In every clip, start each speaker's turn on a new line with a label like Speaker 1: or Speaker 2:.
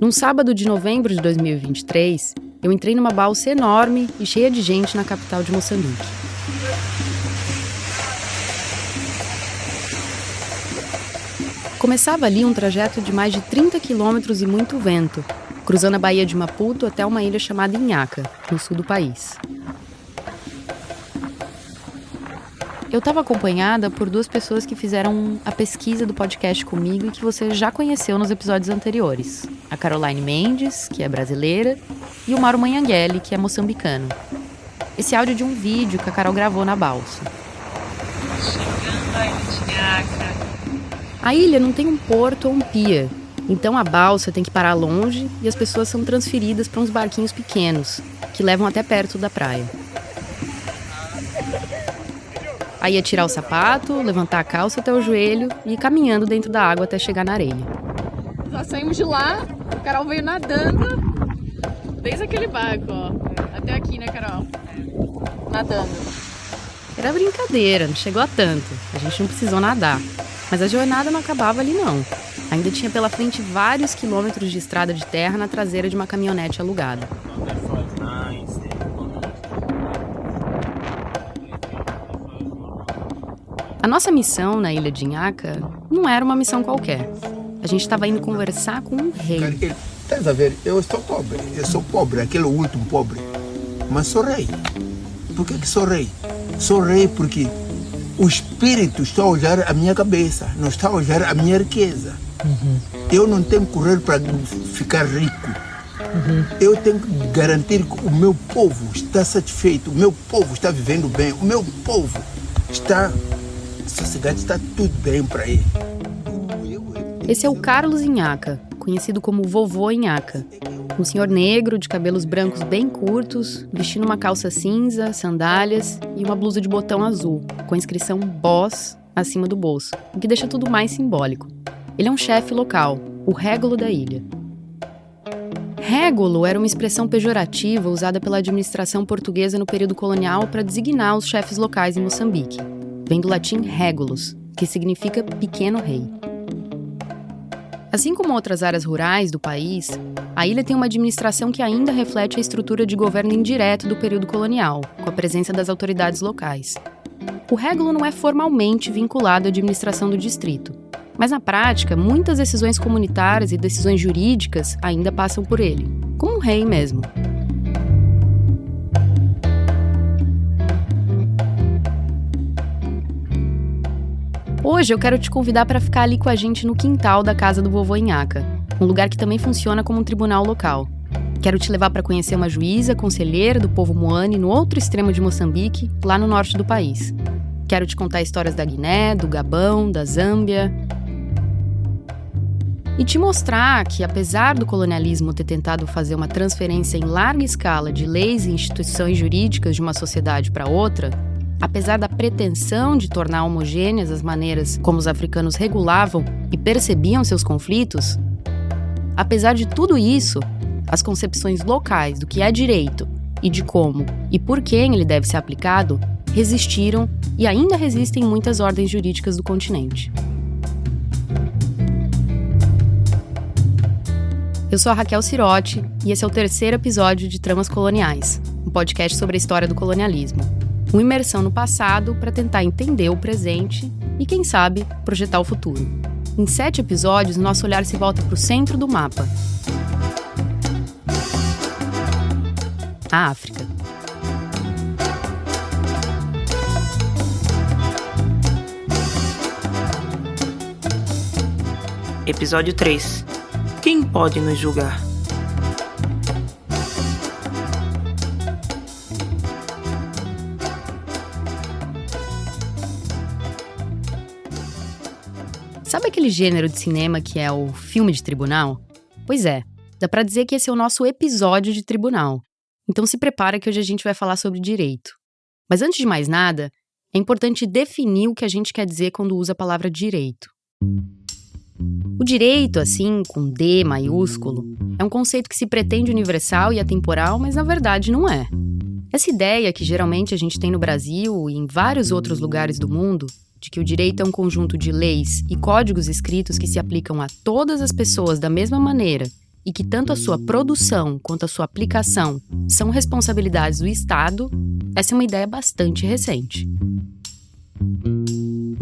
Speaker 1: Num sábado de novembro de 2023, eu entrei numa balsa enorme e cheia de gente na capital de Moçambique. Começava ali um trajeto de mais de 30 quilômetros e muito vento, cruzando a Baía de Maputo até uma ilha chamada Inhaca, no sul do país. Eu estava acompanhada por duas pessoas que fizeram a pesquisa do podcast comigo e que você já conheceu nos episódios anteriores. A Caroline Mendes, que é brasileira, e o Mauro Manhangeli, que é moçambicano. Esse áudio é de um vídeo que a Carol gravou na balsa.
Speaker 2: Chegando a ilha de Inhaca.
Speaker 1: A ilha não tem um porto ou um pier, então a balsa tem que parar longe e as pessoas são transferidas para uns barquinhos pequenos, que levam até perto da praia. Aí é tirar o sapato, levantar a calça até o joelho e ir caminhando dentro da água até chegar na areia.
Speaker 2: Nós saímos de lá, a Carol veio nadando, desde aquele barco, ó, até aqui, né, Carol? Nadando.
Speaker 1: Era brincadeira, não chegou a tanto. A gente não precisou nadar. Mas a jornada não acabava ali, não. Ainda tinha pela frente vários quilômetros de estrada de terra na traseira de uma caminhonete alugada. A nossa missão na ilha de Inhaca não era uma missão qualquer. A gente estava indo conversar com um rei.
Speaker 3: Estás a ver? Eu sou pobre, aquele último pobre. Mas sou rei. Por que sou rei? Sou rei porque o espírito está a olhar a minha cabeça, não está a olhar a minha riqueza. Eu não tenho que correr para ficar rico. Eu tenho que garantir que o meu povo está satisfeito, o meu povo está vivendo bem, o meu povo está... A sociedade está tudo bem para ele.
Speaker 1: Esse é o Carlos Inhaca, conhecido como Vovô Inhaca. Um senhor negro, de cabelos brancos bem curtos, vestindo uma calça cinza, sandálias e uma blusa de botão azul, com a inscrição Boss acima do bolso, o que deixa tudo mais simbólico. Ele é um chefe local, o régulo da ilha. Régulo era uma expressão pejorativa usada pela administração portuguesa no período colonial para designar os chefes locais em Moçambique. Vem do latim regulus, que significa pequeno rei. Assim como outras áreas rurais do país, a ilha tem uma administração que ainda reflete a estrutura de governo indireto do período colonial, com a presença das autoridades locais. O régulo não é formalmente vinculado à administração do distrito, mas na prática, muitas decisões comunitárias e decisões jurídicas ainda passam por ele, como um rei mesmo. Hoje eu quero te convidar para ficar ali com a gente no quintal da casa do Vovô Inhaca, um lugar que também funciona como um tribunal local. Quero te levar para conhecer uma juíza conselheira do povo Moane no outro extremo de Moçambique, lá no norte do país. Quero te contar histórias da Guiné, do Gabão, da Zâmbia. E te mostrar que, apesar do colonialismo ter tentado fazer uma transferência em larga escala de leis e instituições jurídicas de uma sociedade para outra, apesar da pretensão de tornar homogêneas as maneiras como os africanos regulavam e percebiam seus conflitos, apesar de tudo isso, as concepções locais do que é direito e de como e por quem ele deve ser aplicado resistiram e ainda resistem em muitas ordens jurídicas do continente. Eu sou a Raquel Sirotti e esse é o terceiro episódio de Tramas Coloniais, um podcast sobre a história do colonialismo. Uma imersão no passado para tentar entender o presente e, quem sabe, projetar o futuro. Em 7 episódios, nosso olhar se volta para o centro do mapa. A África.
Speaker 4: Episódio 3. Quem pode nos julgar?
Speaker 1: Sabe aquele gênero de cinema que é o filme de tribunal? Pois é, dá pra dizer que esse é o nosso episódio de tribunal. Então se prepara que hoje a gente vai falar sobre direito. Mas antes de mais nada, é importante definir o que a gente quer dizer quando usa a palavra direito. O direito, assim, com D maiúsculo, é um conceito que se pretende universal e atemporal, mas na verdade não é. Essa ideia que geralmente a gente tem no Brasil e em vários outros lugares do mundo, de que o direito é um conjunto de leis e códigos escritos que se aplicam a todas as pessoas da mesma maneira e que tanto a sua produção quanto a sua aplicação são responsabilidades do Estado, essa é uma ideia bastante recente.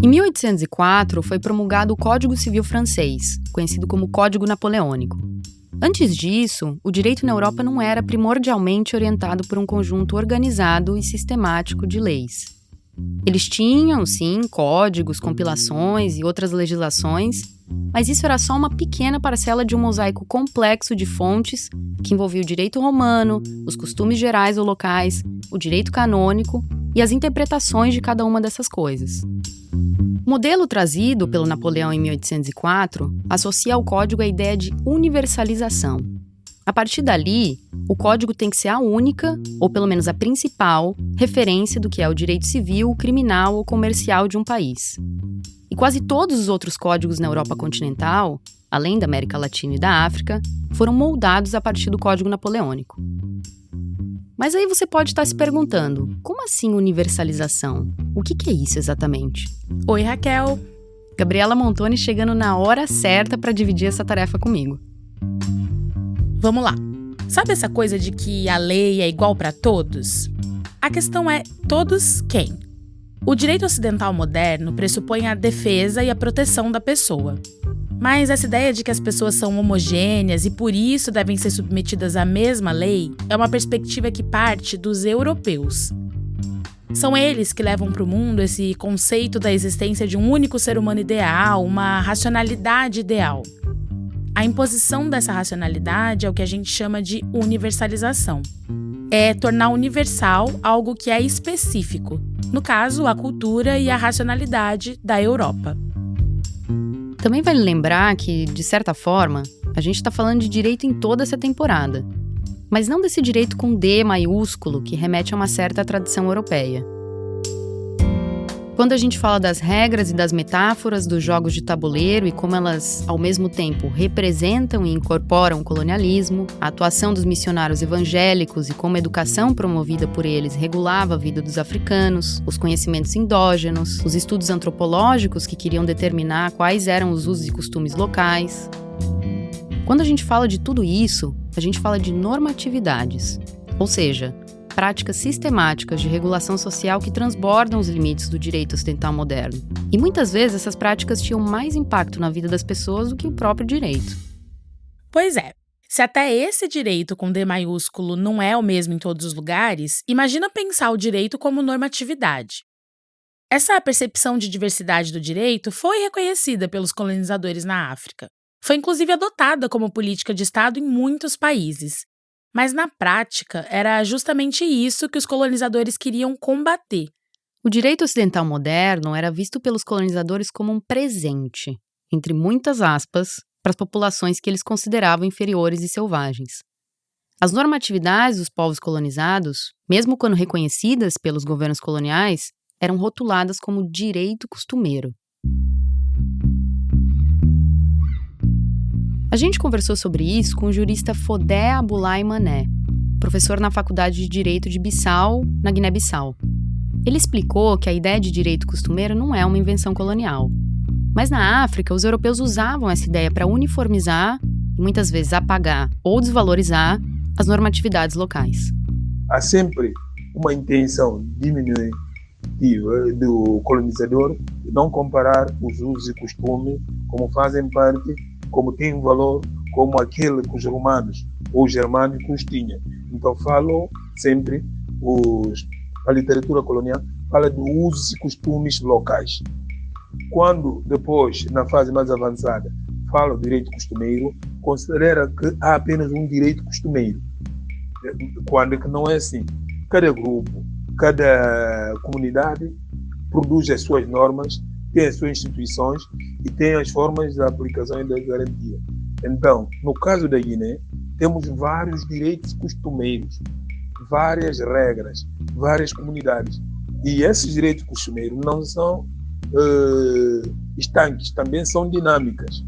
Speaker 1: Em 1804, foi promulgado o Código Civil francês, conhecido como Código Napoleônico. Antes disso, o direito na Europa não era primordialmente orientado por um conjunto organizado e sistemático de leis. Eles tinham, sim, códigos, compilações e outras legislações, mas isso era só uma pequena parcela de um mosaico complexo de fontes que envolvia o direito romano, os costumes gerais ou locais, o direito canônico e as interpretações de cada uma dessas coisas. O modelo trazido pelo Napoleão em 1804 associa ao código a ideia de universalização. A partir dali, o código tem que ser a única, ou pelo menos a principal, referência do que é o direito civil, criminal ou comercial de um país. E quase todos os outros códigos na Europa continental, além da América Latina e da África, foram moldados a partir do Código Napoleônico. Mas aí você pode estar se perguntando, como assim universalização? O que é isso exatamente?
Speaker 5: Oi, Raquel!
Speaker 1: Gabriela Montoni chegando na hora certa para dividir essa tarefa comigo.
Speaker 5: Vamos lá. Sabe essa coisa de que a lei é igual para todos? A questão é, todos quem? O direito ocidental moderno pressupõe a defesa e a proteção da pessoa. Mas essa ideia de que as pessoas são homogêneas e por isso devem ser submetidas à mesma lei é uma perspectiva que parte dos europeus. São eles que levam para o mundo esse conceito da existência de um único ser humano ideal, uma racionalidade ideal. A imposição dessa racionalidade é o que a gente chama de universalização. É tornar universal algo que é específico, no caso, a cultura e a racionalidade da Europa.
Speaker 1: Também vale lembrar que, de certa forma, a gente está falando de direito em toda essa temporada, mas não desse direito com D maiúsculo que remete a uma certa tradição europeia. Quando a gente fala das regras e das metáforas dos jogos de tabuleiro e como elas, ao mesmo tempo, representam e incorporam o colonialismo, a atuação dos missionários evangélicos e como a educação promovida por eles regulava a vida dos africanos, os conhecimentos endógenos, os estudos antropológicos que queriam determinar quais eram os usos e costumes locais. Quando a gente fala de tudo isso, a gente fala de normatividades, ou seja, práticas sistemáticas de regulação social que transbordam os limites do direito ocidental moderno. E muitas vezes essas práticas tinham mais impacto na vida das pessoas do que o próprio direito.
Speaker 5: Pois é, se até esse direito com D maiúsculo não é o mesmo em todos os lugares, imagina pensar o direito como normatividade. Essa percepção de diversidade do direito foi reconhecida pelos colonizadores na África. Foi inclusive adotada como política de Estado em muitos países. Mas, na prática, era justamente isso que os colonizadores queriam combater.
Speaker 1: O direito ocidental moderno era visto pelos colonizadores como um presente, entre muitas aspas, para as populações que eles consideravam inferiores e selvagens. As normatividades dos povos colonizados, mesmo quando reconhecidas pelos governos coloniais, eram rotuladas como direito costumeiro. A gente conversou sobre isso com o jurista Fodé Aboulaye Mané, professor na Faculdade de Direito de Bissau, na Guiné-Bissau. Ele explicou que a ideia de direito costumeiro não é uma invenção colonial. Mas na África, os europeus usavam essa ideia para uniformizar e muitas vezes apagar ou desvalorizar as normatividades locais.
Speaker 3: Há sempre uma intenção diminutiva do colonizador de não comparar os usos e costumes como fazem parte, como têm um valor, como aquele que os romanos ou os germânicos tinham. Então falam sempre, a literatura colonial fala de usos e costumes locais. Quando depois, na fase mais avançada, fala do direito costumeiro, considera que há apenas um direito costumeiro. Quando é que não é assim. Cada grupo, cada comunidade produz as suas normas, tem as suas instituições e tem as formas de aplicação e da garantia. Então, no caso da Guiné, temos vários direitos costumeiros, várias regras, várias comunidades. E esses direitos costumeiros não são estanques, também são dinâmicas.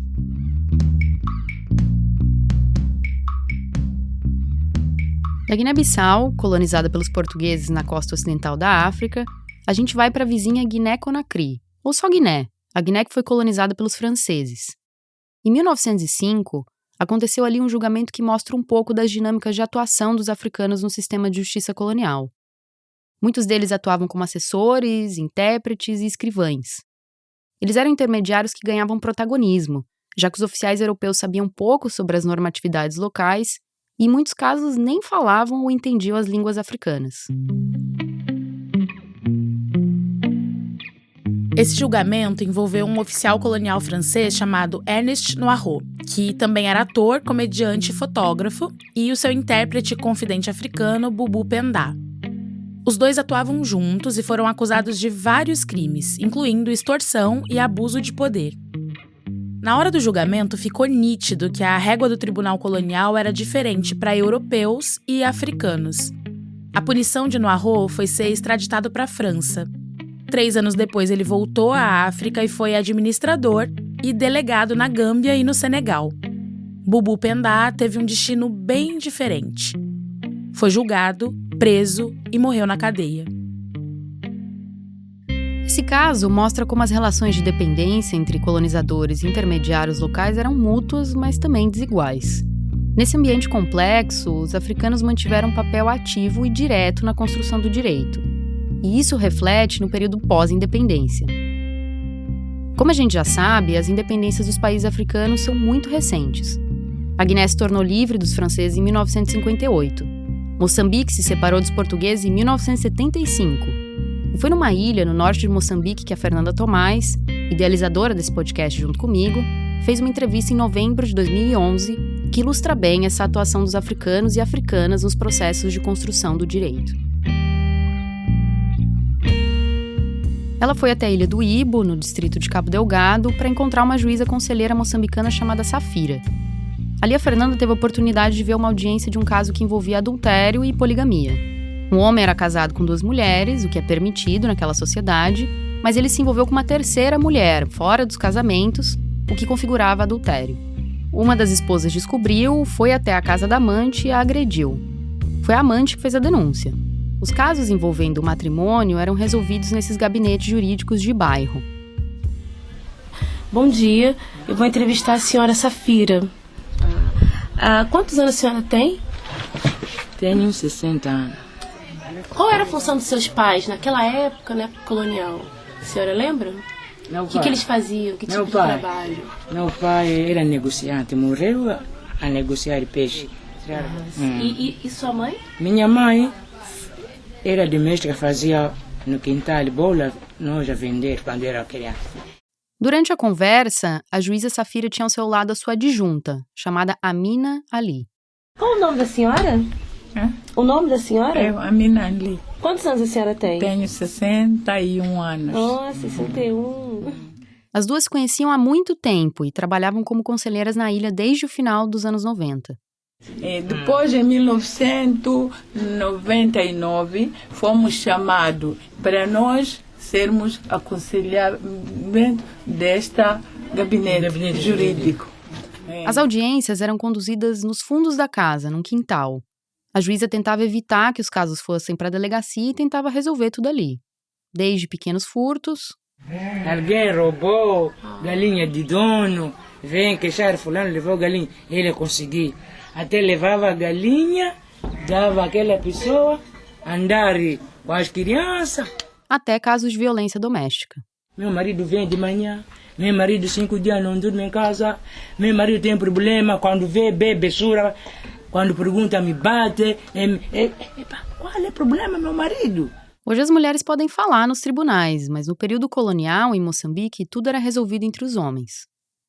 Speaker 1: Da Guiné-Bissau, colonizada pelos portugueses na costa ocidental da África, a gente vai para a vizinha Guiné-Conakry, ou só Guiné, a Guiné que foi colonizada pelos franceses. Em 1905, Aconteceu ali um julgamento que mostra um pouco das dinâmicas de atuação dos africanos no sistema de justiça colonial. Muitos deles atuavam como assessores, intérpretes e escrivães. Eles eram intermediários que ganhavam protagonismo, já que os oficiais europeus sabiam pouco sobre as normatividades locais e, em muitos casos, nem falavam ou entendiam as línguas africanas.
Speaker 5: Esse julgamento envolveu um oficial colonial francês chamado Ernest Noirot, que também era ator, comediante e fotógrafo, e o seu intérprete confidente africano, Boubou Penda. Os dois atuavam juntos e foram acusados de vários crimes, incluindo extorsão e abuso de poder. Na hora do julgamento, ficou nítido que a régua do tribunal colonial era diferente para europeus e africanos. A punição de Noirot foi ser extraditado para a França. 3 anos depois, ele voltou à África e foi administrador e delegado na Gâmbia e no Senegal. Boubou Penda teve um destino bem diferente. Foi julgado, preso e morreu na cadeia.
Speaker 1: Esse caso mostra como as relações de dependência entre colonizadores e intermediários locais eram mútuas, mas também desiguais. Nesse ambiente complexo, os africanos mantiveram um papel ativo e direto na construção do direito. E isso reflete no período pós-independência. Como a gente já sabe, as independências dos países africanos são muito recentes. A Guiné se tornou livre dos franceses em 1958. Moçambique se separou dos portugueses em 1975. E foi numa ilha no norte de Moçambique que a Fernanda Tomás, idealizadora desse podcast junto comigo, fez uma entrevista em novembro de 2011 que ilustra bem essa atuação dos africanos e africanas nos processos de construção do direito. Ela foi até a Ilha do Ibo, no distrito de Cabo Delgado, para encontrar uma juíza conselheira moçambicana chamada Safira. Ali a Fernanda teve a oportunidade de ver uma audiência de um caso que envolvia adultério e poligamia. Um homem era casado com 2 mulheres, o que é permitido naquela sociedade, mas ele se envolveu com uma terceira mulher, fora dos casamentos, o que configurava adultério. Uma das esposas descobriu, foi até a casa da amante e a agrediu. Foi a amante que fez a denúncia. Os casos envolvendo o matrimônio eram resolvidos nesses gabinetes jurídicos de bairro.
Speaker 6: Bom dia, eu vou entrevistar a senhora Safira. Quantos anos a senhora tem?
Speaker 7: Tenho 60 anos.
Speaker 6: Qual era a função dos seus pais naquela época, na época colonial? A senhora lembra? O que eles faziam? Que tipo de trabalho?
Speaker 7: Meu pai era negociante, morreu a negociar peixe.
Speaker 6: E sua mãe?
Speaker 7: Minha mãe era doméstica, fazia no quintal bola, nós a vender quando era criança.
Speaker 1: Durante a conversa, a juíza Safira tinha ao seu lado a sua adjunta, chamada Amina Ali.
Speaker 6: Qual o nome da senhora? O nome da senhora?
Speaker 8: É Amina Ali.
Speaker 6: Quantos anos a senhora tem?
Speaker 8: Tenho 61 anos.
Speaker 6: Oh, 61.
Speaker 1: As duas se conheciam há muito tempo e trabalhavam como conselheiras na ilha desde o final dos anos 90.
Speaker 8: Depois, em 1999, fomos chamados para nós sermos aconselhamento desta gabinete jurídico.
Speaker 1: As audiências eram conduzidas nos fundos da casa, num quintal. A juíza tentava evitar que os casos fossem para a delegacia e tentava resolver tudo ali. Desde pequenos furtos...
Speaker 7: Alguém roubou galinha de dono, vem queixar, fulano levou galinha, ele conseguiu. Até levava a galinha, dava aquela pessoa andar com as crianças.
Speaker 1: Até casos de violência doméstica.
Speaker 7: Meu marido vem de manhã, meu marido 5 dias não dorme em casa, meu marido tem problema, quando vê, bebe, sura, quando pergunta, me bate. Qual é o problema, meu marido?
Speaker 1: Hoje as mulheres podem falar nos tribunais, mas no período colonial, em Moçambique, tudo era resolvido entre os homens.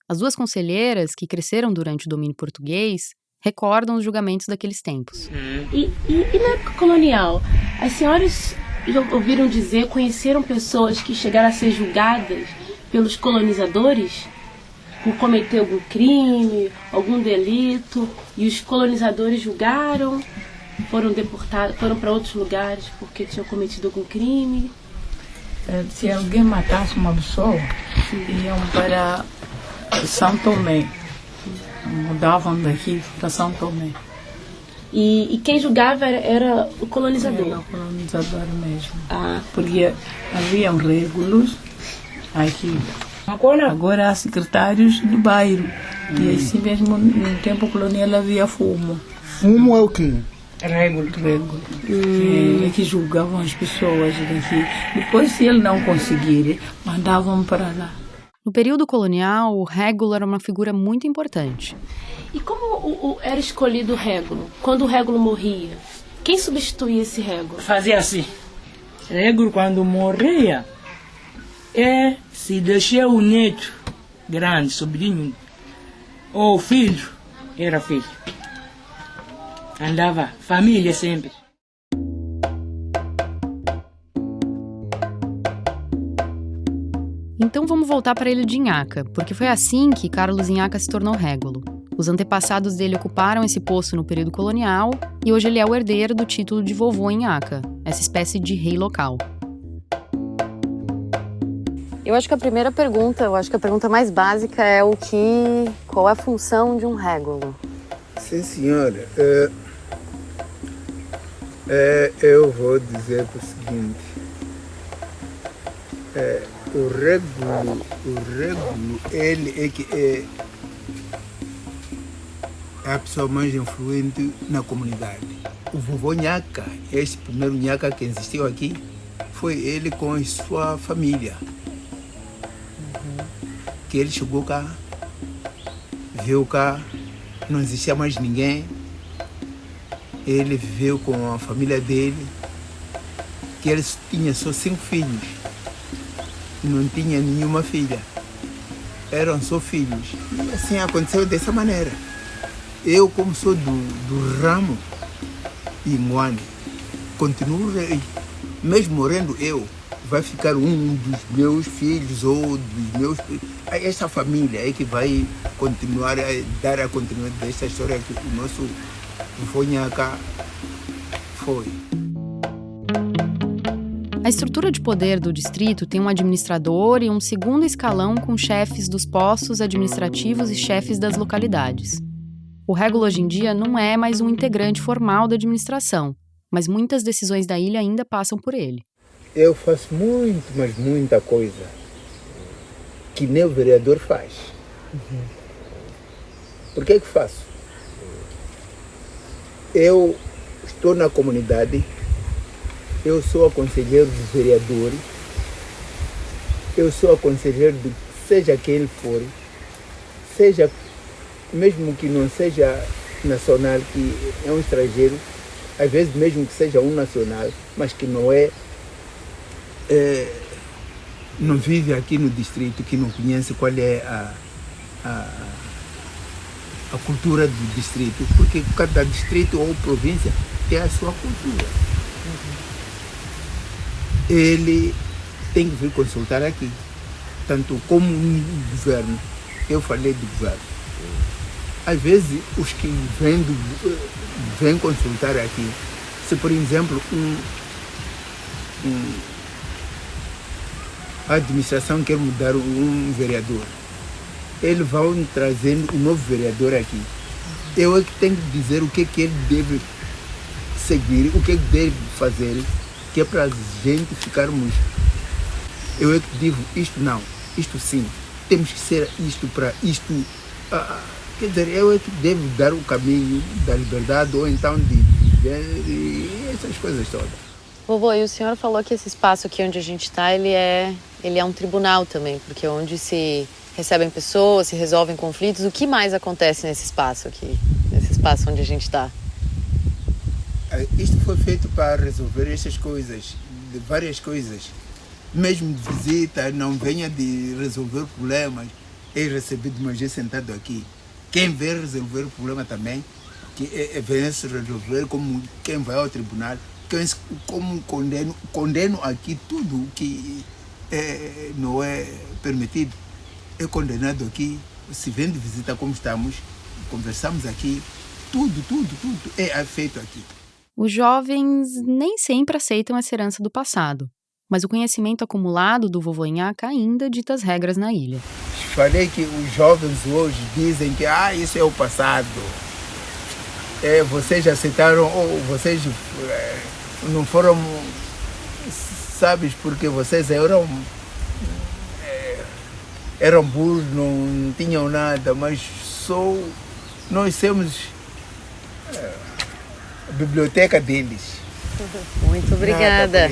Speaker 1: As duas conselheiras, que cresceram durante o domínio português, recordam os julgamentos daqueles tempos.
Speaker 6: E na época colonial, as senhoras já ouviram dizer, conheceram pessoas que chegaram a ser julgadas pelos colonizadores por cometer algum crime, algum delito, e os colonizadores julgaram, foram deportados, foram para outros lugares porque tinham cometido algum crime?
Speaker 8: Se alguém matasse uma pessoa, iam para São Tomé. Mudavam daqui para São Tomé.
Speaker 6: E quem julgava era o colonizador?
Speaker 8: Era o colonizador mesmo. Porque haviam regulos aqui. Agora há secretários do bairro. E assim mesmo, no tempo colonial havia fumo.
Speaker 3: Fumo é o quê?
Speaker 7: Régulo.
Speaker 8: É que julgavam as pessoas daqui. Depois, se ele não conseguir, mandavam para lá.
Speaker 1: No período colonial, o régulo era uma figura muito importante.
Speaker 6: E como era escolhido o régulo? Quando o régulo morria, quem substituía esse régulo?
Speaker 7: Fazia assim. Régulo, quando morria, se deixar o neto grande, sobrinho, ou filho, era filho. Andava, família sempre.
Speaker 1: Então vamos voltar para a ilha de Inhaca, porque foi assim que Carlos Inhaca se tornou régulo. Os antepassados dele ocuparam esse posto no período colonial e hoje ele é o herdeiro do título de vovô Inhaca, essa espécie de rei local. Eu acho que a pergunta mais básica é qual é a função de um régulo?
Speaker 3: Sim, senhora. Eu vou dizer o seguinte. O régulo, ele é que é a pessoa mais influente na comunidade. O vovô Inhaca, esse primeiro Inhaca que existiu aqui, foi ele com a sua família. Que ele chegou cá, viu cá, não existia mais ninguém. Ele viveu com a família dele, que ele tinha só 5 filhos. Não tinha nenhuma filha. Eram só filhos. E assim aconteceu dessa maneira. Eu, como sou do ramo Inguane, continuo rei. Mesmo morrendo eu, vai ficar um dos meus filhos ou dos meus filhos. Essa família é que vai continuar a dar a continuidade dessa história que o nosso vovô Inhaca foi.
Speaker 1: A estrutura de poder do distrito tem um administrador e um segundo escalão com chefes dos postos administrativos e chefes das localidades. O régulo hoje em dia não é mais um integrante formal da administração, mas muitas decisões da ilha ainda passam por ele.
Speaker 3: Eu faço mas muita coisa que nem o vereador faz. Por que faço? Eu estou na comunidade, eu sou aconselheiro dos vereadores, eu sou aconselheiro de seja quem ele for, seja, mesmo que não seja nacional, que é um estrangeiro, às vezes mesmo que seja um nacional, mas que não não vive aqui no distrito, que não conhece qual é a cultura do distrito, porque cada distrito ou província tem a sua cultura. Ele tem que vir consultar aqui, tanto como o governo. Eu falei do governo. Às vezes, os que vêm consultar aqui, se por exemplo a administração quer mudar um vereador, eles vão trazendo um novo vereador aqui. Eu é que tenho que dizer o que ele deve seguir, o que ele deve fazer, que é para a gente ficarmos. Eu é que digo isto não, isto sim, temos que ser isto para isto. Quer dizer, eu é que devo dar o caminho da liberdade ou então de viver e essas coisas todas.
Speaker 1: Vovô, e o senhor falou que esse espaço aqui onde a gente está, ele é um tribunal também, porque é onde se recebem pessoas, se resolvem conflitos. O que mais acontece nesse espaço aqui, nesse espaço onde a gente está?
Speaker 3: Isto foi feito para resolver essas coisas, de várias coisas. Mesmo de visita, não venha de resolver problemas, é recebido uma gente sentado aqui. Quem vem resolver o problema também, que vem se resolver como quem vai ao tribunal, como condeno aqui tudo que não é permitido. É condenado aqui, se vem de visita como estamos, conversamos aqui, tudo é feito aqui.
Speaker 1: Os jovens nem sempre aceitam essa herança do passado, mas o conhecimento acumulado do vovô Inhaca ainda dita as regras na ilha.
Speaker 3: Falei que os jovens hoje dizem que isso é o passado. Vocês aceitaram, ou vocês não foram sábios porque vocês eram eram burros, não tinham nada, mas só nós temos a biblioteca deles.
Speaker 1: Muito obrigada.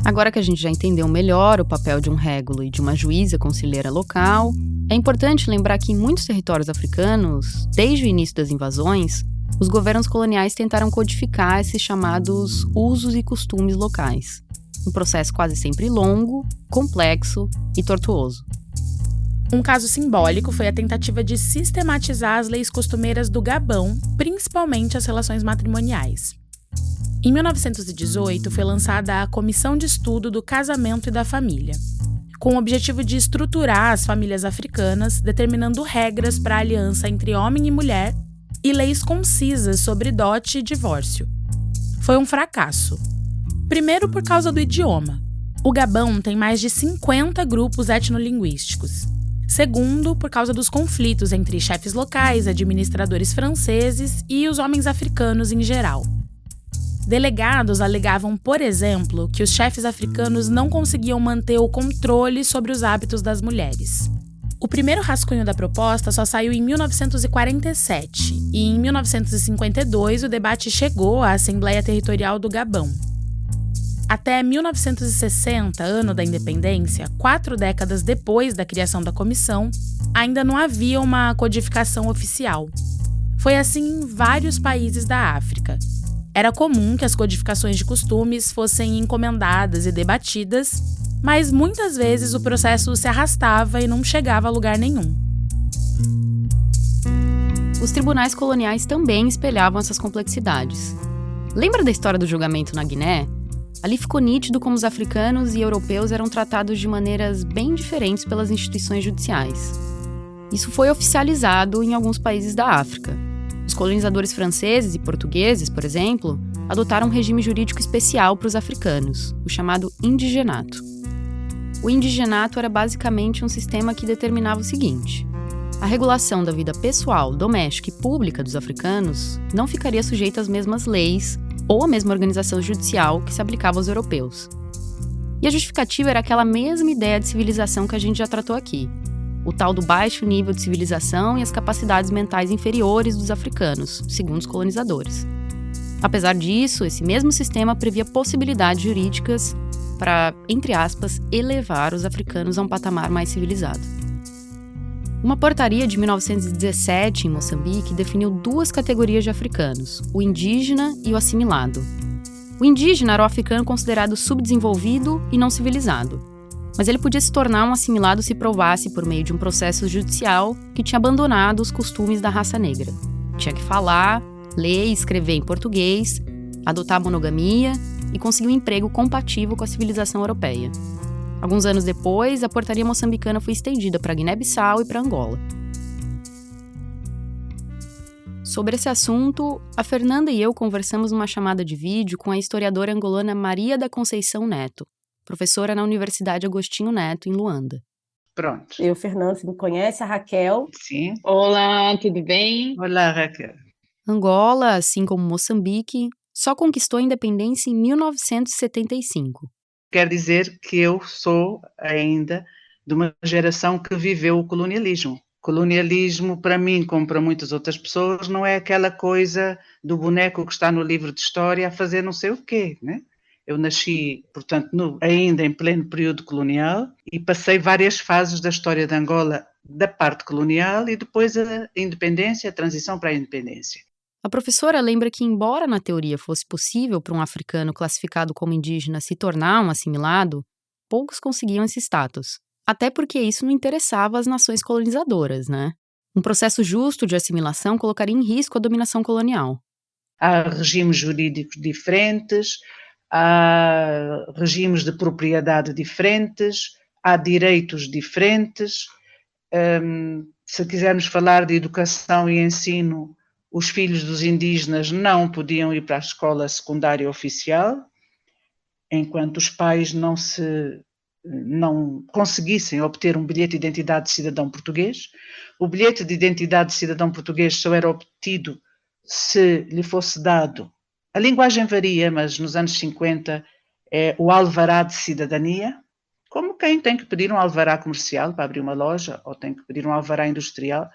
Speaker 1: Agora que a gente já entendeu melhor o papel de um régulo e de uma juíza conselheira local, é importante lembrar que em muitos territórios africanos, desde o início das invasões, os governos coloniais tentaram codificar esses chamados usos e costumes locais. Um processo quase sempre longo, complexo e tortuoso.
Speaker 5: Um caso simbólico foi a tentativa de sistematizar as leis costumeiras do Gabão, principalmente as relações matrimoniais. Em 1918, foi lançada a Comissão de Estudo do Casamento e da Família, com o objetivo de estruturar as famílias africanas, determinando regras para a aliança entre homem e mulher e leis concisas sobre dote e divórcio. Foi um fracasso. Primeiro, por causa do idioma. O Gabão tem mais de 50 grupos etnolinguísticos. Segundo, por causa dos conflitos entre chefes locais, administradores franceses e os homens africanos em geral. Delegados alegavam, por exemplo, que os chefes africanos não conseguiam manter o controle sobre os hábitos das mulheres. O primeiro rascunho da proposta só saiu em 1947 e, em 1952, o debate chegou à Assembleia Territorial do Gabão. Até 1960, ano da independência, 4 décadas depois da criação da comissão, ainda não havia uma codificação oficial. Foi assim em vários países da África. Era comum que as codificações de costumes fossem encomendadas e debatidas, mas muitas vezes o processo se arrastava e não chegava a lugar nenhum.
Speaker 1: Os tribunais coloniais também espelhavam essas complexidades. Lembra da história do julgamento na Guiné? Ali ficou nítido como os africanos e europeus eram tratados de maneiras bem diferentes pelas instituições judiciais. Isso foi oficializado em alguns países da África. Os colonizadores franceses e portugueses, por exemplo, adotaram um regime jurídico especial para os africanos, o chamado indigenato. O indigenato era basicamente um sistema que determinava o seguinte: a regulação da vida pessoal, doméstica e pública dos africanos não ficaria sujeita às mesmas leis ou à mesma organização judicial que se aplicava aos europeus. E a justificativa era aquela mesma ideia de civilização que a gente já tratou aqui, o tal do baixo nível de civilização e as capacidades mentais inferiores dos africanos, segundo os colonizadores. Apesar disso, esse mesmo sistema previa possibilidades jurídicas para, entre aspas, elevar os africanos a um patamar mais civilizado. Uma portaria de 1917 em Moçambique definiu 2 categorias de africanos, o indígena e o assimilado. O indígena era o africano considerado subdesenvolvido e não civilizado, mas ele podia se tornar um assimilado se provasse por meio de um processo judicial que tinha abandonado os costumes da raça negra. Tinha que falar, ler e escrever em português, adotar a monogamia e conseguir um emprego compatível com a civilização europeia. Alguns anos depois, a portaria moçambicana foi estendida para Guiné-Bissau e para Angola. Sobre esse assunto, a Fernanda e eu conversamos numa chamada de vídeo com a historiadora angolana Maria da Conceição Neto, professora na Universidade Agostinho Neto, em Luanda.
Speaker 9: Pronto.
Speaker 6: Eu, Fernanda, você me conhece, a Raquel.
Speaker 9: Sim.
Speaker 2: Olá, tudo bem?
Speaker 9: Olá, Raquel.
Speaker 1: Angola, assim como Moçambique, só conquistou a independência em 1975.
Speaker 9: Quer dizer que eu sou ainda de uma geração que viveu o colonialismo. Colonialismo, para mim, como para muitas outras pessoas, não é aquela coisa do boneco que está no livro de história a fazer não sei o quê, né? Eu nasci, portanto, ainda em pleno período colonial e passei várias fases da história de Angola, da parte colonial e depois a independência, a transição para a independência.
Speaker 1: A professora lembra que, embora na teoria fosse possível para um africano classificado como indígena se tornar um assimilado, poucos conseguiam esse status. Até porque isso não interessava às nações colonizadoras, né? Um processo justo de assimilação colocaria em risco a dominação colonial.
Speaker 9: Há regimes jurídicos diferentes, há regimes de propriedade diferentes, há direitos diferentes. Se quisermos falar de educação e ensino, os filhos dos indígenas não podiam ir para a escola secundária oficial, enquanto os pais não conseguissem obter um bilhete de identidade de cidadão português. O bilhete de identidade de cidadão português só era obtido se lhe fosse dado. A linguagem varia, mas nos anos 50 é o alvará de cidadania, como quem tem que pedir um alvará comercial para abrir uma loja ou tem que pedir um alvará industrial.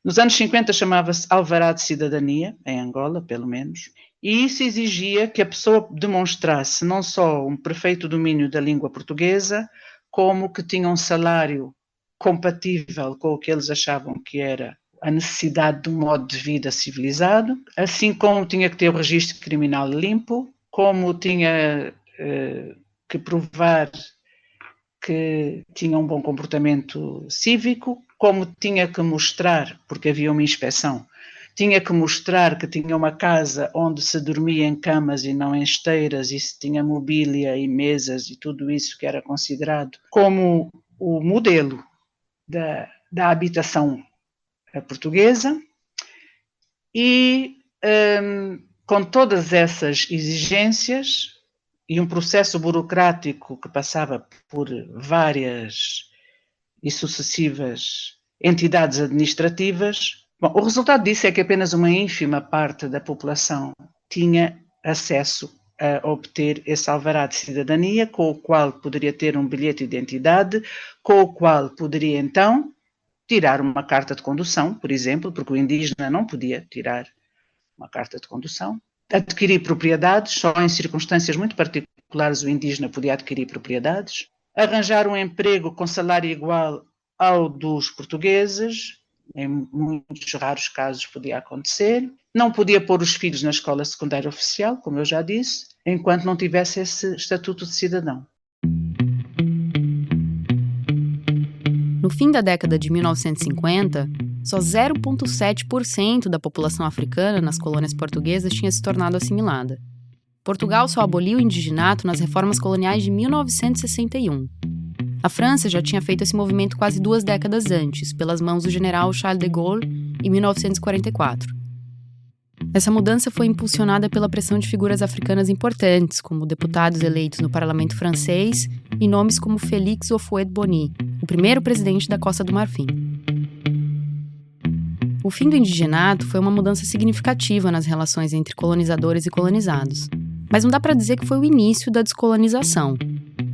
Speaker 9: Nos anos 50 chamava-se alvará de cidadania, em Angola, pelo menos, e isso exigia que a pessoa demonstrasse não só um perfeito domínio da língua portuguesa, como que tinha um salário compatível com o que eles achavam que era a necessidade de um modo de vida civilizado, assim como tinha que ter o registro criminal limpo, como tinha que provar que tinha um bom comportamento cívico, como tinha que mostrar, porque havia uma inspeção, tinha que mostrar que tinha uma casa onde se dormia em camas e não em esteiras, e se tinha mobília e mesas e tudo isso que era considerado como o modelo da habitação portuguesa. E com todas essas exigências e um processo burocrático que passava por várias e sucessivas entidades administrativas, bom, o resultado disso é que apenas uma ínfima parte da população tinha acesso a obter esse alvará de cidadania, com o qual poderia ter um bilhete de identidade, com o qual poderia então tirar uma carta de condução, por exemplo, porque o indígena não podia tirar uma carta de condução, adquirir propriedades, só em circunstâncias muito particulares o indígena podia adquirir propriedades, arranjar um emprego com salário igual ao dos portugueses, em muitos raros casos podia acontecer, não podia pôr os filhos na escola secundária oficial, como eu já disse, enquanto não tivesse esse estatuto de cidadão.
Speaker 1: No fim da década de 1950, só 0,7% da população africana nas colônias portuguesas tinha se tornado assimilada. Portugal só aboliu o indigenato nas reformas coloniais de 1961. A França já tinha feito esse movimento quase 2 décadas antes, pelas mãos do general Charles de Gaulle, em 1944. Essa mudança foi impulsionada pela pressão de figuras africanas importantes, como deputados eleitos no parlamento francês e nomes como Félix Houphouët-Boigny, o primeiro presidente da Costa do Marfim. O fim do indigenato foi uma mudança significativa nas relações entre colonizadores e colonizados, mas não dá para dizer que foi o início da descolonização.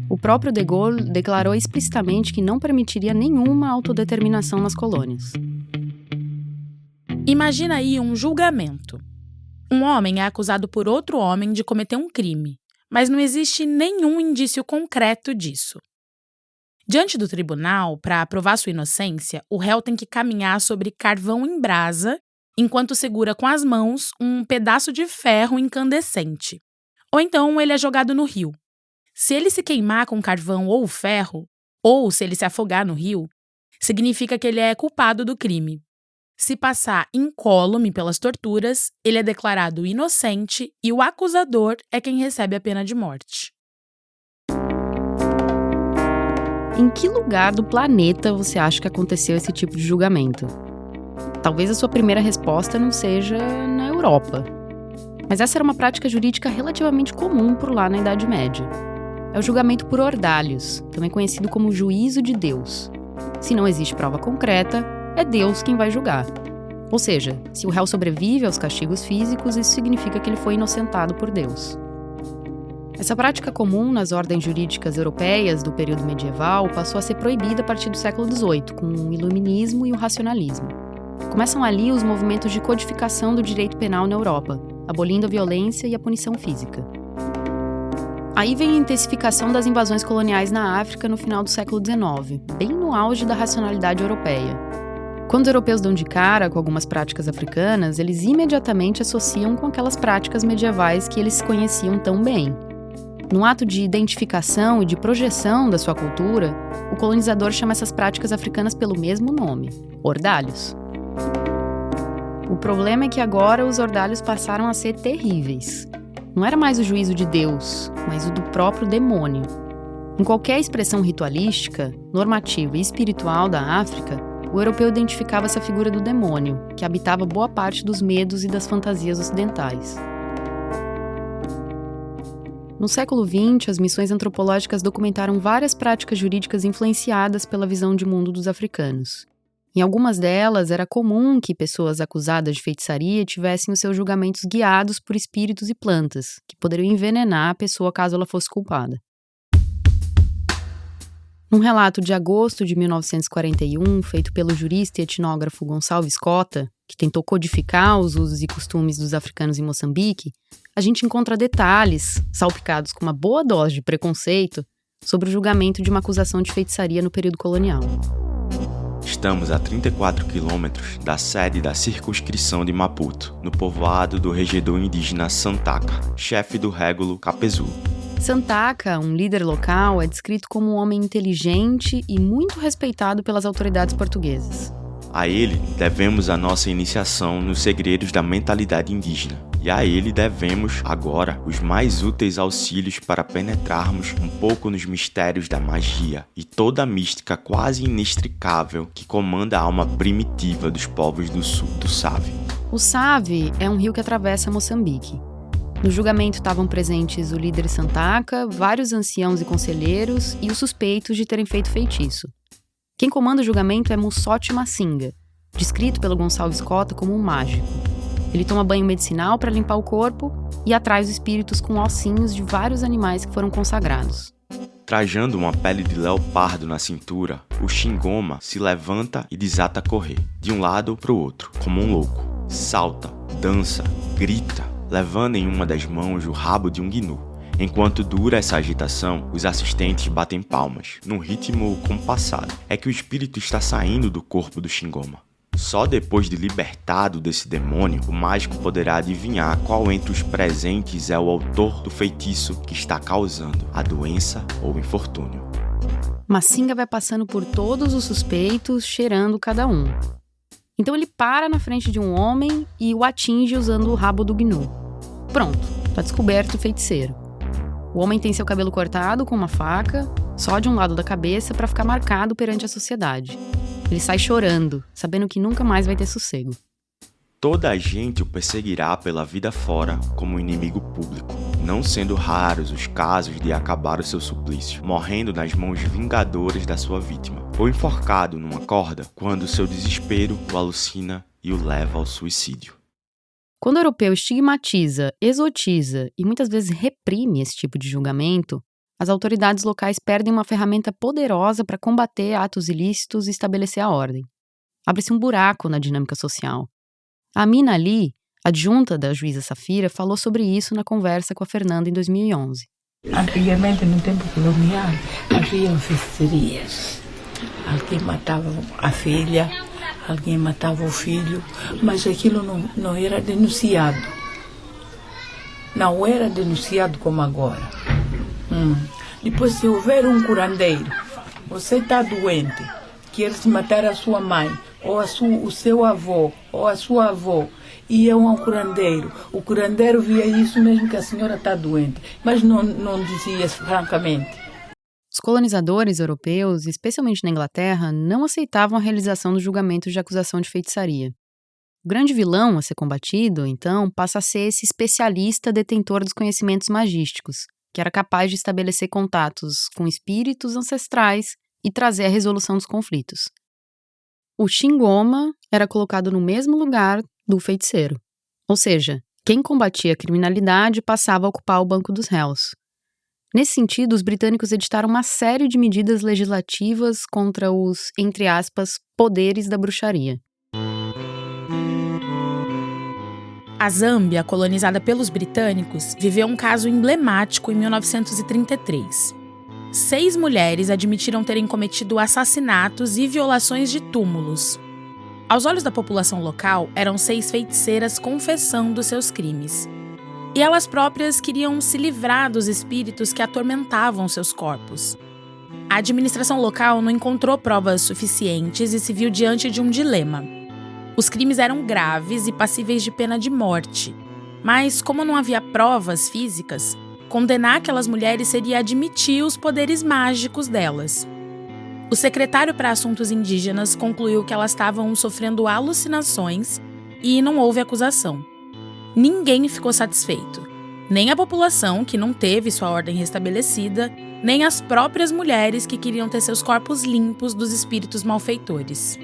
Speaker 1: O próprio de Gaulle declarou explicitamente que não permitiria nenhuma autodeterminação nas colônias.
Speaker 5: Imagina aí um julgamento. Um homem é acusado por outro homem de cometer um crime, mas não existe nenhum indício concreto disso. Diante do tribunal, para provar sua inocência, o réu tem que caminhar sobre carvão em brasa, enquanto segura com as mãos um pedaço de ferro incandescente. Ou então ele é jogado no rio. Se ele se queimar com carvão ou ferro, ou se ele se afogar no rio, significa que ele é culpado do crime. Se passar incólume pelas torturas, ele é declarado inocente e o acusador é quem recebe a pena de morte.
Speaker 1: Em que lugar do planeta você acha que aconteceu esse tipo de julgamento? Talvez a sua primeira resposta não seja na Europa. Mas essa era uma prática jurídica relativamente comum por lá na Idade Média. É o julgamento por ordalhos, também conhecido como juízo de Deus. Se não existe prova concreta, é Deus quem vai julgar. Ou seja, se o réu sobrevive aos castigos físicos, isso significa que ele foi inocentado por Deus. Essa prática comum nas ordens jurídicas europeias do período medieval passou a ser proibida a partir do século XVIII, com o Iluminismo e o Racionalismo. Começam ali os movimentos de codificação do direito penal na Europa, abolindo a violência e a punição física. Aí vem a intensificação das invasões coloniais na África no final do século XIX, bem no auge da racionalidade europeia. Quando os europeus dão de cara com algumas práticas africanas, eles imediatamente associam com aquelas práticas medievais que eles conheciam tão bem. Num ato de identificação e de projeção da sua cultura, o colonizador chama essas práticas africanas pelo mesmo nome, ordalhos. O problema é que agora os ordalhos passaram a ser terríveis. Não era mais o juízo de Deus, mas o do próprio demônio. Em qualquer expressão ritualística, normativa e espiritual da África, o europeu identificava essa figura do demônio, que habitava boa parte dos medos e das fantasias ocidentais. No século XX, as missões antropológicas documentaram várias práticas jurídicas influenciadas pela visão de mundo dos africanos. Em algumas delas, era comum que pessoas acusadas de feitiçaria tivessem os seus julgamentos guiados por espíritos e plantas, que poderiam envenenar a pessoa caso ela fosse culpada. Num relato de agosto de 1941, feito pelo jurista e etnógrafo Gonçalves Cota, que tentou codificar os usos e costumes dos africanos em Moçambique, a gente encontra detalhes, salpicados com uma boa dose de preconceito, sobre o julgamento de uma acusação de feitiçaria no período colonial.
Speaker 10: Estamos a 34 quilômetros da sede da circunscrição de Maputo, no povoado do regedor indígena Santaka, chefe do régulo Capezu.
Speaker 1: Santaka, um líder local, é descrito como um homem inteligente e muito respeitado pelas autoridades portuguesas.
Speaker 10: A ele devemos a nossa iniciação nos segredos da mentalidade indígena. E a ele devemos, agora, os mais úteis auxílios para penetrarmos um pouco nos mistérios da magia e toda a mística quase inextricável que comanda a alma primitiva dos povos do sul do Save.
Speaker 1: O Save é um rio que atravessa Moçambique. No julgamento estavam presentes o líder Santaka, vários anciãos e conselheiros e os suspeitos de terem feito feitiço. Quem comanda o julgamento é Mussote Massinga, descrito pelo Gonçalves Cota como um mágico. Ele toma banho medicinal para limpar o corpo e atrai os espíritos com ossinhos de vários animais que foram consagrados.
Speaker 10: Trajando uma pele de leopardo na cintura, o Xingoma se levanta e desata a correr, de um lado para o outro, como um louco. Salta, dança, grita, levando em uma das mãos o rabo de um gnu. Enquanto dura essa agitação, os assistentes batem palmas, num ritmo compassado. É que o espírito está saindo do corpo do Xingoma. Só depois de libertado desse demônio, o mágico poderá adivinhar qual entre os presentes é o autor do feitiço que está causando a doença ou o infortúnio.
Speaker 1: Massinga vai passando por todos os suspeitos, cheirando cada um. Então ele para na frente de um homem e o atinge usando o rabo do gnu. Pronto, tá descoberto o feiticeiro. O homem tem seu cabelo cortado com uma faca, só de um lado da cabeça, para ficar marcado perante a sociedade. Ele sai chorando, sabendo que nunca mais vai ter sossego.
Speaker 10: Toda a gente o perseguirá pela vida fora como inimigo público, não sendo raros os casos de acabar o seu suplício, morrendo nas mãos vingadoras da sua vítima, ou enforcado numa corda quando seu desespero o alucina e o leva ao suicídio.
Speaker 1: Quando o europeu estigmatiza, exotiza e muitas vezes reprime esse tipo de julgamento, as autoridades locais perdem uma ferramenta poderosa para combater atos ilícitos e estabelecer a ordem. Abre-se um buraco na dinâmica social. A Amina Ali, adjunta da juíza Safira, falou sobre isso na conversa com a Fernanda em 2011.
Speaker 8: Antigamente, no tempo colonial, havia feitiçarias. Alguém matava a filha, alguém matava o filho, mas aquilo não era denunciado. Não era denunciado como agora. Depois, se houver um curandeiro, você está doente, quer-se matar a sua mãe, ou o seu avô, ou a sua avó, iam ao curandeiro. O curandeiro via isso mesmo que a senhora está doente, mas não dizia francamente.
Speaker 1: Os colonizadores europeus, especialmente na Inglaterra, não aceitavam a realização dos julgamentos de acusação de feitiçaria. O grande vilão a ser combatido, então, passa a ser esse especialista detentor dos conhecimentos magísticos, que era capaz de estabelecer contatos com espíritos ancestrais e trazer a resolução dos conflitos. O Xingoma era colocado no mesmo lugar do feiticeiro. Ou seja, quem combatia a criminalidade passava a ocupar o banco dos réus. Nesse sentido, os britânicos editaram uma série de medidas legislativas contra os, entre aspas, poderes da bruxaria.
Speaker 5: A Zâmbia, colonizada pelos britânicos, viveu um caso emblemático em 1933. 6 mulheres admitiram terem cometido assassinatos e violações de túmulos. Aos olhos da população local, eram 6 feiticeiras confessando seus crimes. E elas próprias queriam se livrar dos espíritos que atormentavam seus corpos. A administração local não encontrou provas suficientes e se viu diante de um dilema. Os crimes eram graves e passíveis de pena de morte, mas como não havia provas físicas, condenar aquelas mulheres seria admitir os poderes mágicos delas. O secretário para Assuntos Indígenas concluiu que elas estavam sofrendo alucinações e não houve acusação. Ninguém ficou satisfeito, nem a população, que não teve sua ordem restabelecida, nem as próprias mulheres que queriam ter seus corpos limpos dos espíritos malfeitores.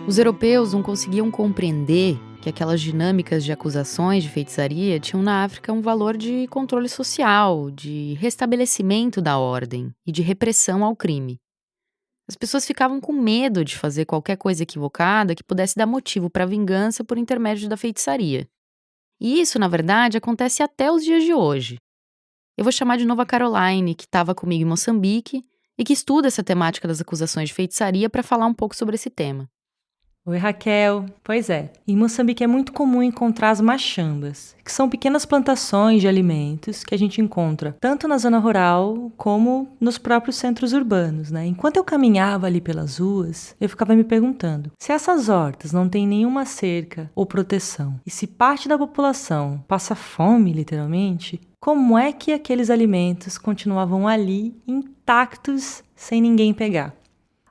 Speaker 1: Os europeus não conseguiam compreender que aquelas dinâmicas de acusações de feitiçaria tinham na África um valor de controle social, de restabelecimento da ordem e de repressão ao crime. As pessoas ficavam com medo de fazer qualquer coisa equivocada que pudesse dar motivo para vingança por intermédio da feitiçaria. E isso, na verdade, acontece até os dias de hoje. Eu vou chamar de novo a Caroline, que estava comigo em Moçambique e que estuda essa temática das acusações de feitiçaria para falar um pouco sobre esse tema.
Speaker 11: Oi, Raquel. Pois é, em Moçambique é muito comum encontrar as machambas, que são pequenas plantações de alimentos que a gente encontra tanto na zona rural como nos próprios centros urbanos, né? Enquanto eu caminhava ali pelas ruas, eu ficava me perguntando se essas hortas não têm nenhuma cerca ou proteção e se parte da população passa fome, literalmente, como é que aqueles alimentos continuavam ali intactos sem ninguém pegar?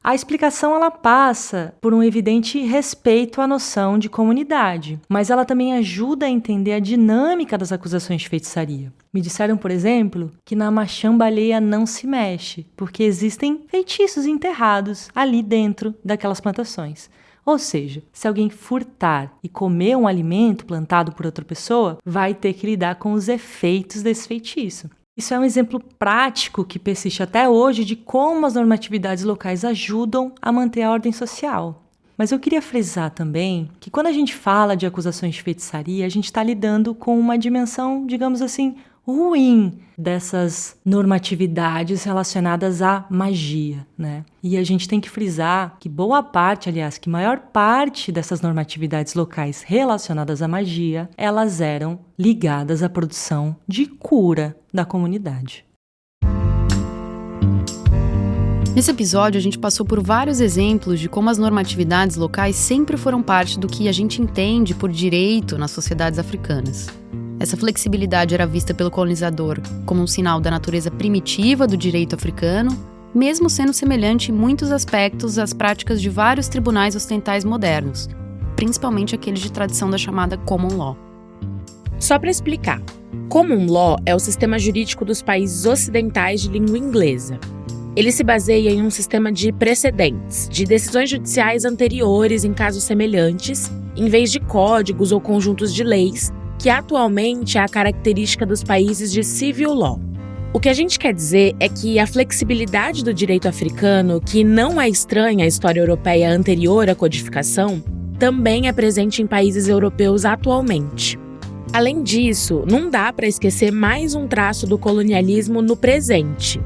Speaker 11: A explicação ela passa por um evidente respeito à noção de comunidade, mas ela também ajuda a entender a dinâmica das acusações de feitiçaria. Me disseram, por exemplo, que na machamba alheia não se mexe, porque existem feitiços enterrados ali dentro daquelas plantações. Ou seja, se alguém furtar e comer um alimento plantado por outra pessoa, vai ter que lidar com os efeitos desse feitiço. Isso é um exemplo prático que persiste até hoje de como as normatividades locais ajudam a manter a ordem social. Mas eu queria frisar também que quando a gente fala de acusações de feitiçaria, a gente está lidando com uma dimensão, digamos assim, ruim dessas normatividades relacionadas à magia, né? E a gente tem que frisar que que maior parte dessas normatividades locais relacionadas à magia, elas eram ligadas à produção de cura da comunidade.
Speaker 1: Nesse episódio, a gente passou por vários exemplos de como as normatividades locais sempre foram parte do que a gente entende por direito nas sociedades africanas. Essa flexibilidade era vista pelo colonizador como um sinal da natureza primitiva do direito africano, mesmo sendo semelhante em muitos aspectos às práticas de vários tribunais ocidentais modernos, principalmente aqueles de tradição da chamada Common Law.
Speaker 5: Só para explicar, Common Law é o sistema jurídico dos países ocidentais de língua inglesa. Ele se baseia em um sistema de precedentes, de decisões judiciais anteriores em casos semelhantes, em vez de códigos ou conjuntos de leis, que atualmente é a característica dos países de civil law. O que a gente quer dizer é que a flexibilidade do direito africano, que não é estranha à história europeia anterior à codificação, também é presente em países europeus atualmente. Além disso, não dá para esquecer mais um traço do colonialismo no presente.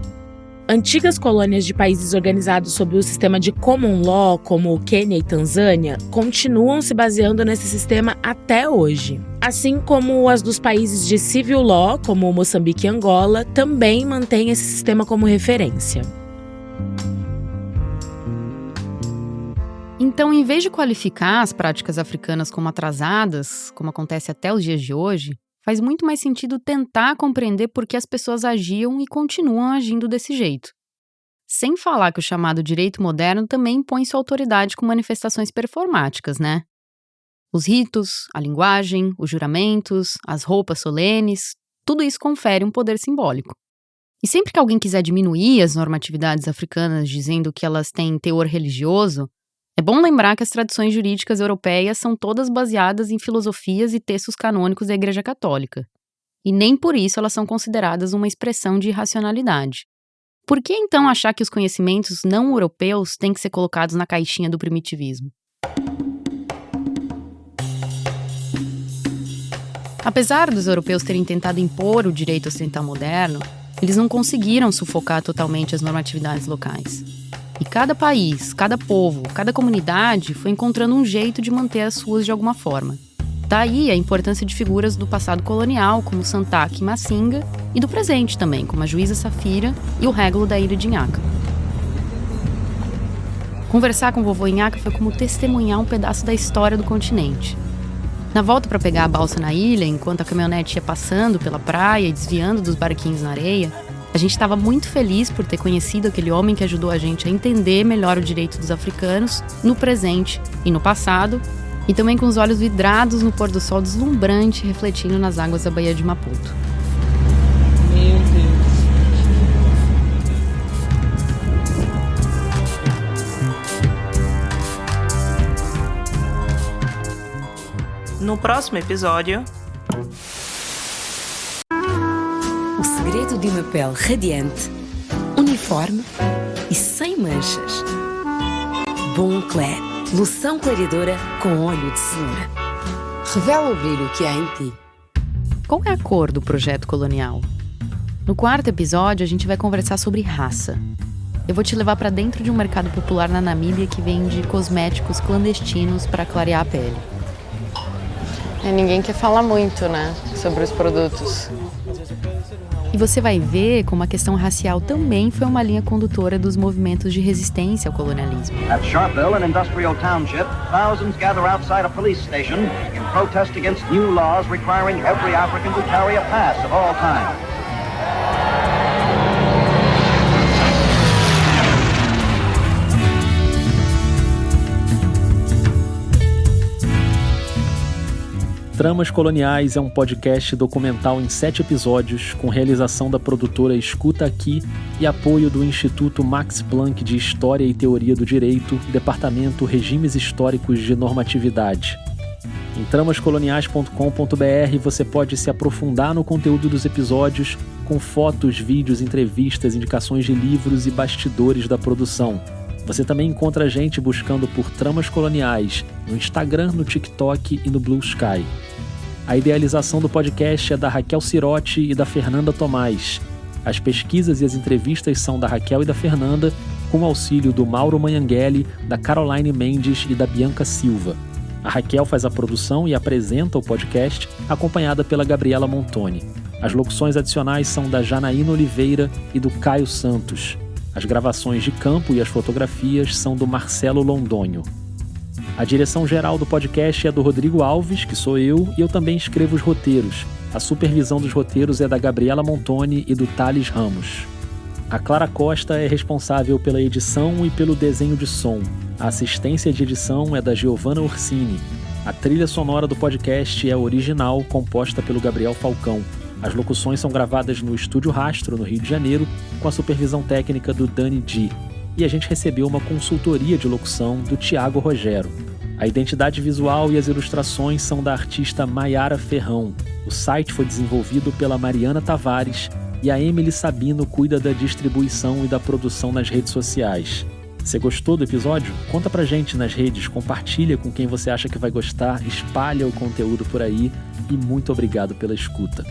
Speaker 5: Antigas colônias de países organizados sob o sistema de Common Law, como o Quênia e Tanzânia, continuam se baseando nesse sistema até hoje. Assim como as dos países de Civil Law, como Moçambique e Angola, também mantêm esse sistema como referência.
Speaker 1: Então, em vez de qualificar as práticas africanas como atrasadas, como acontece até os dias de hoje, faz muito mais sentido tentar compreender por que as pessoas agiam e continuam agindo desse jeito. Sem falar que o chamado direito moderno também impõe sua autoridade com manifestações performáticas, né? Os ritos, a linguagem, os juramentos, as roupas solenes, tudo isso confere um poder simbólico. E sempre que alguém quiser diminuir as normatividades africanas dizendo que elas têm teor religioso, é bom lembrar que as tradições jurídicas europeias são todas baseadas em filosofias e textos canônicos da Igreja Católica. E nem por isso elas são consideradas uma expressão de irracionalidade. Por que então achar que os conhecimentos não europeus têm que ser colocados na caixinha do primitivismo? Apesar dos europeus terem tentado impor o direito ocidental moderno, eles não conseguiram sufocar totalmente as normatividades locais. E cada país, cada povo, cada comunidade foi encontrando um jeito de manter as suas de alguma forma. Daí a importância de figuras do passado colonial, como Santak e Massinga, e do presente também, como a juíza Safira e o régulo da ilha de Inhaca. Conversar com o vovô Inhaca foi como testemunhar um pedaço da história do continente. Na volta para pegar a balsa na ilha, enquanto a caminhonete ia passando pela praia e desviando dos barquinhos na areia, a gente estava muito feliz por ter conhecido aquele homem que ajudou a gente a entender melhor o direito dos africanos no presente e no passado, e também com os olhos vidrados no pôr do sol deslumbrante refletindo nas águas da Baía de Maputo.
Speaker 7: Meu Deus.
Speaker 4: No próximo episódio...
Speaker 12: O segredo de uma pele radiante, uniforme e sem manchas. Bon Clair, loção clareadora com óleo de cenoura. Revela o brilho que há em ti.
Speaker 1: Qual é a cor do projeto colonial? No 4º episódio, a gente vai conversar sobre raça. Eu vou te levar para dentro de um mercado popular na Namíbia que vende cosméticos clandestinos para clarear a pele.
Speaker 2: Ninguém quer falar muito, né, sobre os produtos.
Speaker 1: E você vai ver como a questão racial também foi uma linha condutora dos movimentos de resistência ao colonialismo.
Speaker 13: At Sharpeville, an industrial township, thousands gather outside a police station in protest against new laws requiring every African to carry a pass at all times.
Speaker 14: Tramas Coloniais é um podcast documental em 7 episódios, com realização da produtora Escuta Aqui e apoio do Instituto Max Planck de História e Teoria do Direito, Departamento Regimes Históricos de Normatividade. Em tramascoloniais.com.br você pode se aprofundar no conteúdo dos episódios, com fotos, vídeos, entrevistas, indicações de livros e bastidores da produção. Você também encontra a gente buscando por Tramas Coloniais no Instagram, no TikTok e no Blue Sky. A idealização do podcast é da Raquel Cirotti e da Fernanda Tomás. As pesquisas e as entrevistas são da Raquel e da Fernanda, com o auxílio do Mauro Manhanghelli, da Caroline Mendes e da Bianca Silva. A Raquel faz a produção e apresenta o podcast, acompanhada pela Gabriela Montoni. As locuções adicionais são da Janaína Oliveira e do Caio Santos. As gravações de campo e as fotografias são do Marcelo Londonho. A direção geral do podcast é do Rodrigo Alves, que sou eu, e eu também escrevo os roteiros. A supervisão dos roteiros é da Gabriela Montoni e do Thales Ramos. A Clara Costa é responsável pela edição e pelo desenho de som. A assistência de edição é da Giovanna Orsini. A trilha sonora do podcast é original, composta pelo Gabriel Falcão. As locuções são gravadas no Estúdio Rastro, no Rio de Janeiro, com a supervisão técnica do Dani Di. E a gente recebeu uma consultoria de locução do Tiago Rogero. A identidade visual e as ilustrações são da artista Maiara Ferrão. O site foi desenvolvido pela Mariana Tavares e a Emily Sabino cuida da distribuição e da produção nas redes sociais. Você gostou do episódio? Conta pra gente nas redes, compartilha com quem você acha que vai gostar, espalha o conteúdo por aí e muito obrigado pela escuta.